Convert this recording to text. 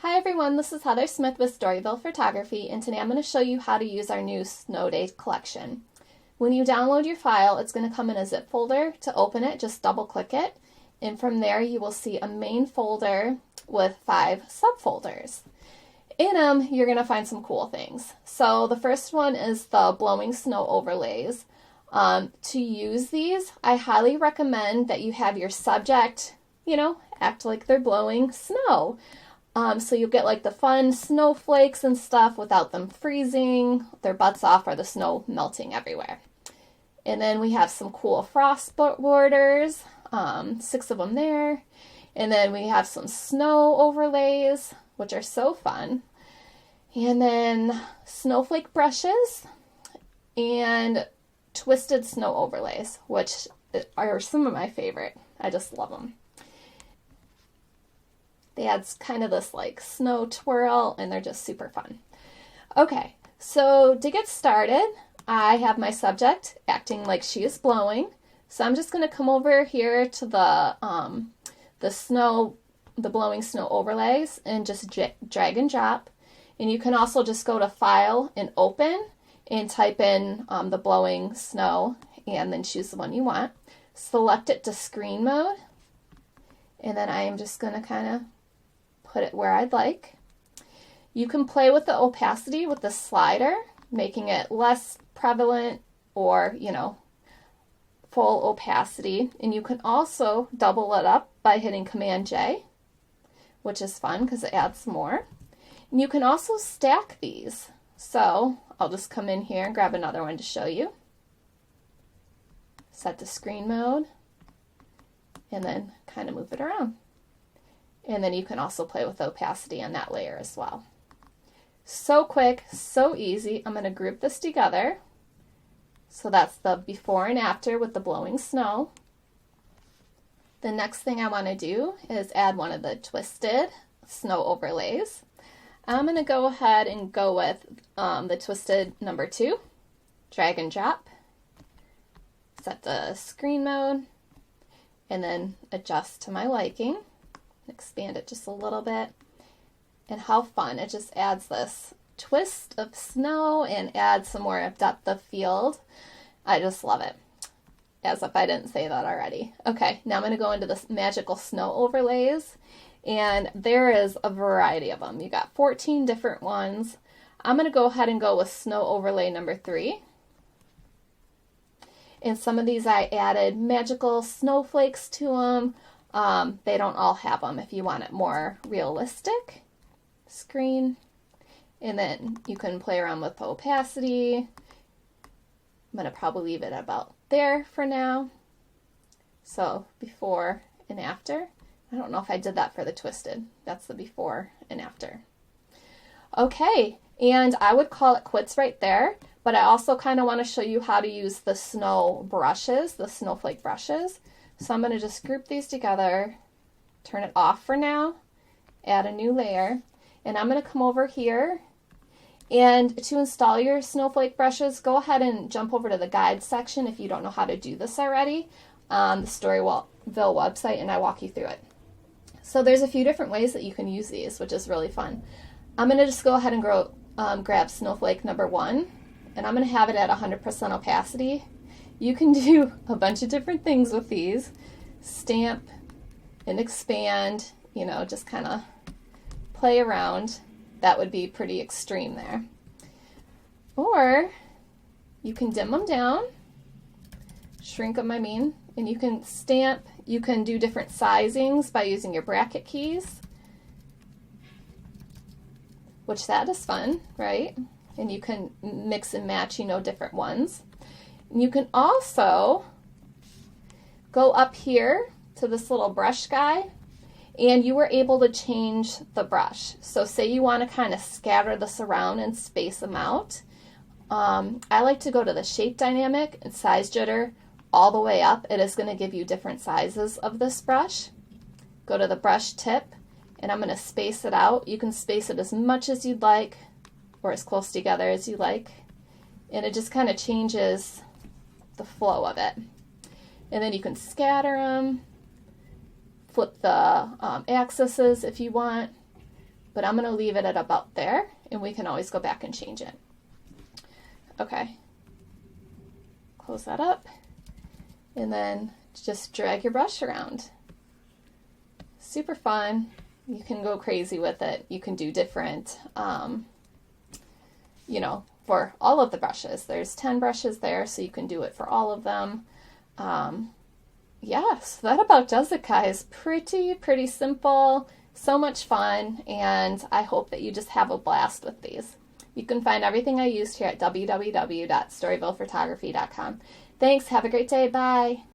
Hi everyone, this is Heather Smith with Storyville Photography, and today I'm going to show you how to use our new Snow Day Collection. When you download your file, it's going to come in a zip folder. To open it, just double click it, and from there you will see a main folder with 5 subfolders. In them, you're going to find some cool things. So the first one is the blowing snow overlays. To use these, I highly recommend that you have your subject, act like they're blowing snow. So you'll get like the fun snowflakes and stuff without them freezing their butts off or the snow melting everywhere. And then we have some cool frost borders, 6 of them there. And then we have some snow overlays, which are so fun. And then snowflake brushes and twisted snow overlays, which are some of my favorite. I just love them. They add kind of this like snow twirl, and they're just super fun. Okay, so to get started, I have my subject acting like she is blowing. So I'm just going to come over here to the blowing snow overlays and just drag and drop. And you can also just go to File and Open and type in the blowing snow and then choose the one you want. Select it to screen mode. And then I am just going to kind of put it where I'd like. You can play with the opacity with the slider, making it less prevalent or, full opacity. And you can also double it up by hitting Command J, which is fun because it adds more. And you can also stack these. So I'll just come in here and grab another one to show you. Set to screen mode and then kind of move it around. And then you can also play with the opacity on that layer as well. So quick, so easy. I'm going to group this together. So that's the before and after with the blowing snow. The next thing I want to do is add one of the twisted snow overlays. I'm going to go ahead and go with the twisted number 2. Drag and drop. Set the screen mode. And then adjust to my liking. Expand it just a little bit. And how fun. It just adds this twist of snow and adds some more depth of field. I just love it. As if I didn't say that already. Okay, now I'm going to go into this magical snow overlays. And there is a variety of them. You got 14 different ones. I'm going to go ahead and go with snow overlay number 3. And some of these I added magical snowflakes to them. They don't all have them if you want it more realistic. Screen. And then you can play around with opacity. I'm going to probably leave it about there for now. So before and after. I don't know if I did that for the twisted. That's the before and after. Okay, and I would call it quits right there. But I also kind of want to show you how to use the snow brushes, the snowflake brushes. So I'm going to just group these together, turn it off for now, add a new layer, and I'm going to come over here. And to install your snowflake brushes, go ahead and jump over to the guide section if you don't know how to do this already on the Storyville website, and I walk you through it. So there's a few different ways that you can use these, which is really fun. I'm going to just go ahead and grab snowflake number 1, and I'm going to have it at 100% opacity. You can do a bunch of different things with these. Stamp and expand, just kind of play around. That would be pretty extreme there. Or you can dim them down, shrink them, and you can stamp. You can do different sizings by using your bracket keys, which that is fun, right? And you can mix and match, different ones. You can also go up here to this little brush guy, and you were able to change the brush. So say you want to kind of scatter this around and space them out. I like to go to the shape dynamic and size jitter all the way up. It is going to give you different sizes of this brush. Go to the brush tip, and I'm going to space it out. You can space it as much as you'd like or as close together as you like. And it just kind of changes the flow of it. And then you can scatter them, flip the axes if you want, but I'm going to leave it at about there, and we can always go back and change it. Okay, close that up, and then just drag your brush around. Super fun. You can go crazy with it. You can do different, you know, for all of the brushes. There's 10 brushes there, so you can do it for all of them. Yeah, so that about does it, guys. Pretty simple, so much fun, and I hope that you just have a blast with these. You can find everything I used here at www.storyvillephotography.com. Thanks, have a great day, bye.